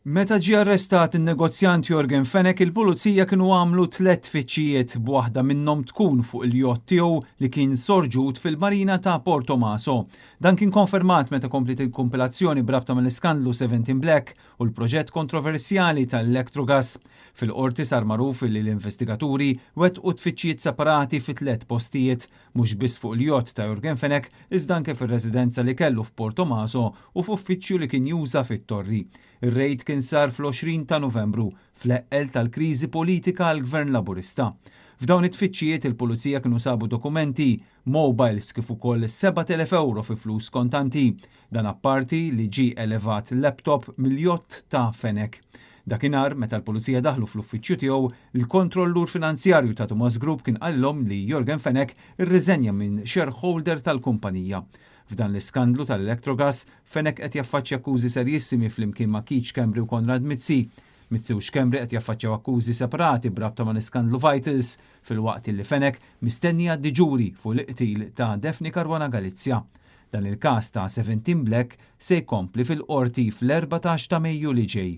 Meta ġie arrestat in-negozjant Yorgen Fenech, il-pulizija kienu għamlu 3 tfittxijiet b'waħda minnhom tkun fuq il-jott tiegħu li kien sorġut fil-marina ta' Porto Maso. Dan kien konfermat meta komplet il-kompilazzjoni brabta mal-iskandlu 17 Black u l-proġett kontroversjali tal-Electrogas. Fil-qorti sar magħruf li l-investigaturi wettqu tfittxijiet separati fi 3 postijiet, mhux biss fuq il-jott ta' Yorgen Fenech, iżda anke fir-residenza li kellu f'Porto Maso u f'uffiċċju li kien juża fit-Torri. Ir-rejd kien sar fl-20 ta' Novembru fl-eqqel tal-kriżi politika għall gvern Laburista. F'dawn it-tfittxijiet il-pulizija kienu sabu dokumenti, mobiles kif ukoll 7,000 euro fi flus kontanti. Dan apparti li ġie elevat laptop mill-jott ta' Fenech. Dakinhar meta l-pulizija daħlu fl-uffiċċju tiegħu, il-kontrollur finanzjarju ta' Thomas Group kien qallhom li Yorgen Fenech irriżenja minn shareholder tal-kumpanija. F'dan l-iskandlu tal-Electrogas, Fenech qed jaffaċċja akkużi serjissimi flimkien ma' Keach Kembri u Konrad Mizzi. Mizzi u Xkembri qed jaffaċċjaw akkużi separati brabta ma' l-iskandlu Vitals fil-waqt li Fenech mistenni għaddi ġuri fuq l-qtil ta' Defni Caruana Galizja. Dan il-każ ta' 17 Black se jkompli fil-qorti fl-14 ta' Mejju li ġej.